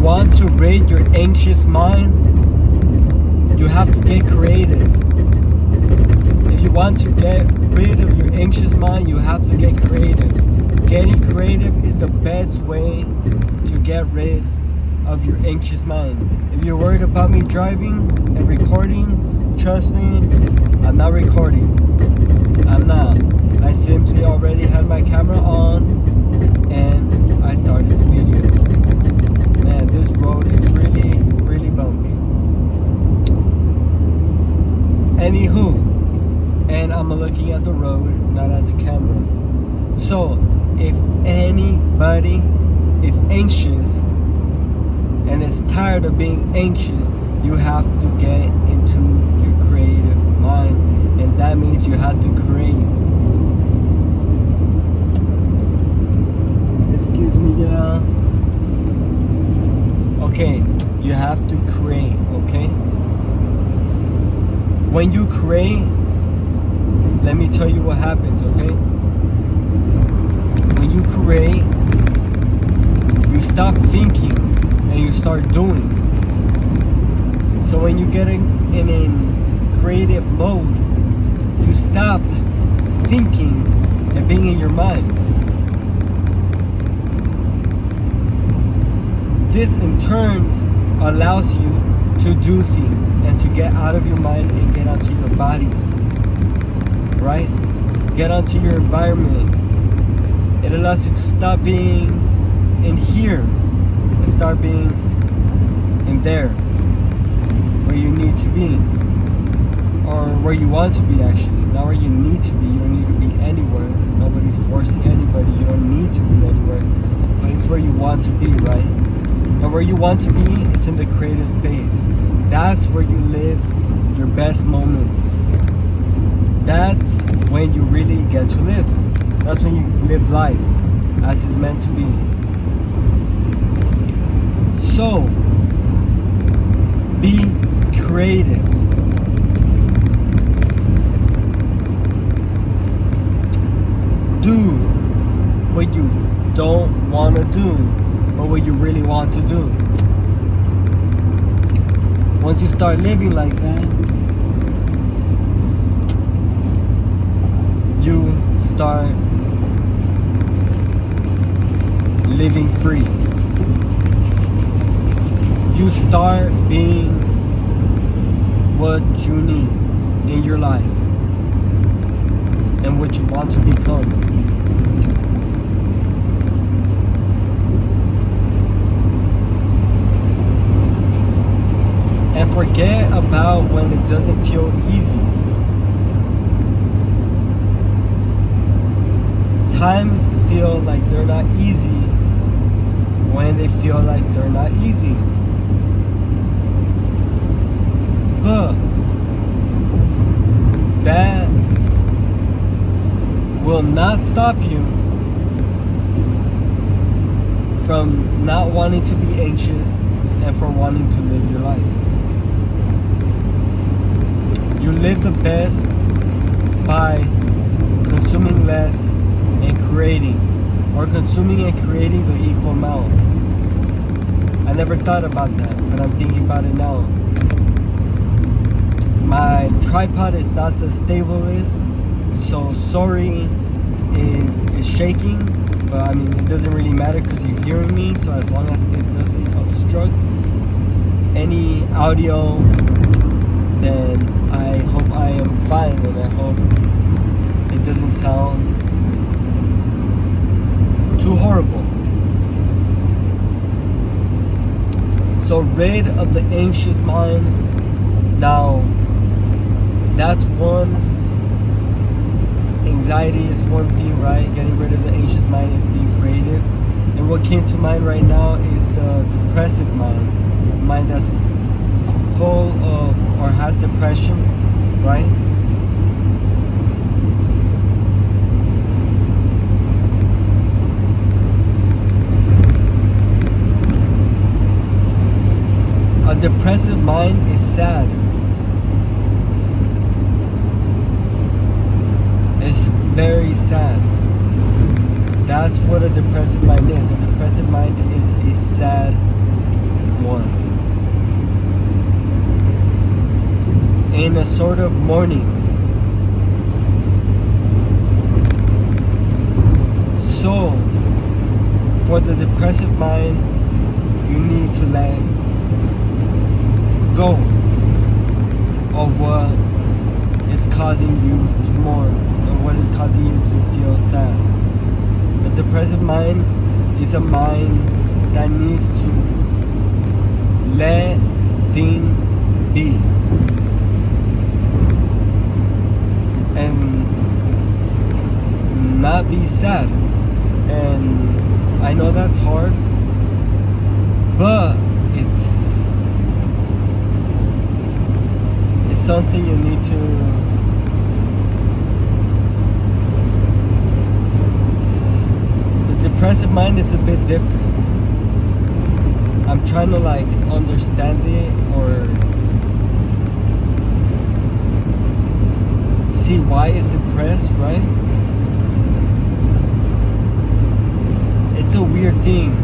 want to rid your anxious mind, you have to get creative. If you want to get rid of your anxious mind, you have to get creative. Getting creative is the best way to get rid of your anxious mind. If you're worried about me driving and recording, trust me, I'm not recording. I'm not. I simply already had my camera on and I started the video. Man, this road is really, really bumpy. Anywho, and I'm looking at the road, not at the camera. So, if anybody is anxious and is tired of being anxious, you have to get into your creative mind, and that means you have to create. Excuse me, yeah. Okay, you have to create, okay? When you create, let me tell you what happens, okay? When you create, you stop thinking and you start doing. So when you get in creative mode, you stop thinking and being in your mind. This in turn allows you to do things and to get out of your mind and get onto your body, right? Get onto your environment. It allows you to stop being in here and start being in there, where you need to be, or where you want to be actually, not where you need to be. You don't need to be anywhere. Nobody's forcing anybody. You don't need to be anywhere, but it's where you want to be, right? And where you want to be is in the creative space. That's where you live your best moments. That's when you really get to live. That's when you live life as it's meant to be. So, be creative. Do what you don't want to do, but what you really want to do. Once you start living like that, you start living free. You start being what you need in your life and what you want to become. And forget about when it doesn't feel easy. Times feel like they're not easy when they feel like they're not easy. But that will not stop you from not wanting to be anxious and for wanting to live your life. You live the best by consuming less and creating, or consuming and creating the equal amount. I never thought about that, but I'm thinking about it now. My tripod is not the stablest, so sorry if it's shaking, but I mean it doesn't really matter because you're hearing me, so as long as it doesn't obstruct any audio, then I hope I am fine, and I hope it doesn't sound too horrible. So rid of the anxious mind. Now, that's one. Anxiety is one thing, right? Getting rid of the anxious mind is being creative. And what came to mind right now is the depressive mind. The mind that's full of or has depression, right? A depressive mind is sad. It's very sad. That's what a depressive mind is. A depressive mind is a sad in a sort of mourning. So, for the depressive mind, you need to let go of what is causing you to mourn and what is causing you to feel sad. The depressive mind is a mind that needs to let things be and not be sad. And I know that's hard, but it's something you need to the depressive mind is a bit different. I'm trying to like understand it or see why it's depressed, right? It's a weird thing.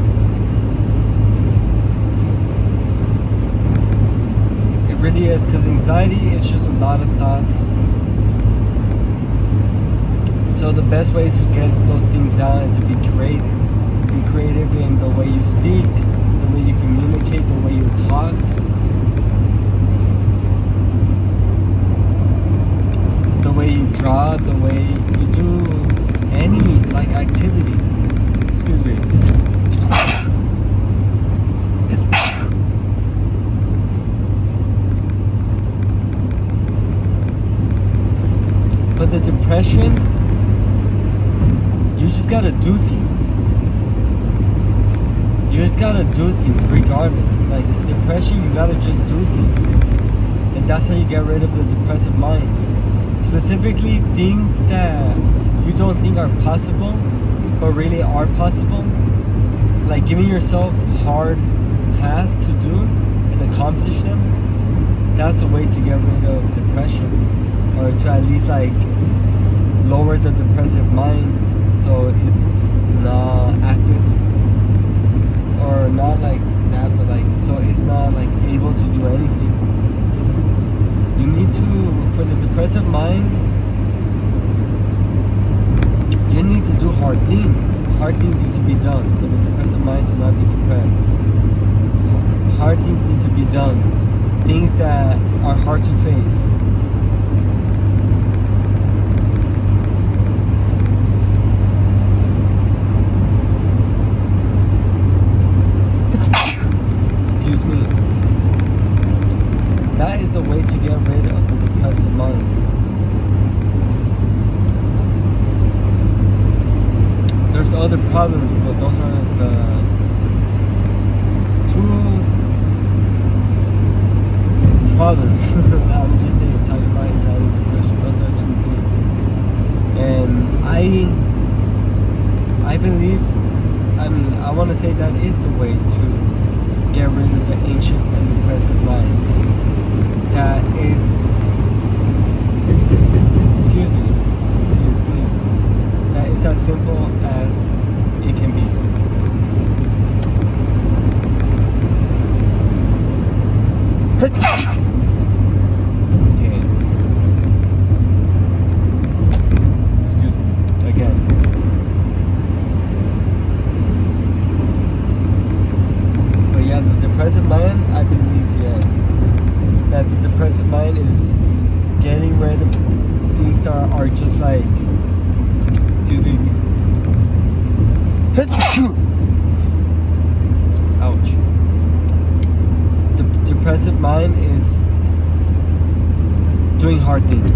It really is, because anxiety is just a lot of thoughts. So the best way is to get those things out and to be creative. Be creative in the way you speak, the way you communicate, the way you talk. The way you draw, the way you do any like activity. Excuse me. But the depression, you just gotta do things. You just gotta do things regardless. Like depression, you gotta just do things. And that's how you get rid of the depressive mind. Specifically things that you don't think are possible, but really are possible. Like giving yourself hard tasks to do and accomplish them. That's the way to get rid of depression. Or to at least like lower the depressive mind so it's not active. Or not like that, but like so it's not like able to do anything. You need to, for the depressive mind, you need to do hard things. Hard things need to be done for the depressive mind to not be depressed. Hard things need to be done. Things that are hard to face. Excuse me. That is the way to get rid of the depressive mind. There's other problems, but those are the two problems. I was just saying, talking about anxiety and depression. Those are two things. And I believe, I want to say that is the way to get rid of the anxious and depressive mind. That it's, excuse me, that it's as simple as it can be. Okay. Excuse me, again. But yeah, the depressive mind, I believe, yeah, that the depressive mind is getting rid of things that are just like, excuse me, ouch. The depressive mind is doing hard things.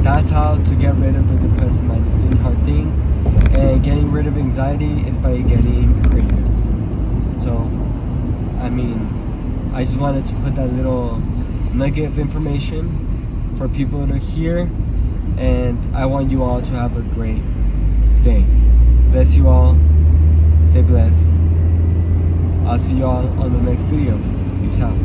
That's how to get rid of the depressive mind, is doing hard things. And getting rid of anxiety is by getting creative. So, I just wanted to put that little nugget of information for people to hear, and I want you all to have a great day. Bless you all. Stay blessed. I'll see you all on the next video. Peace out.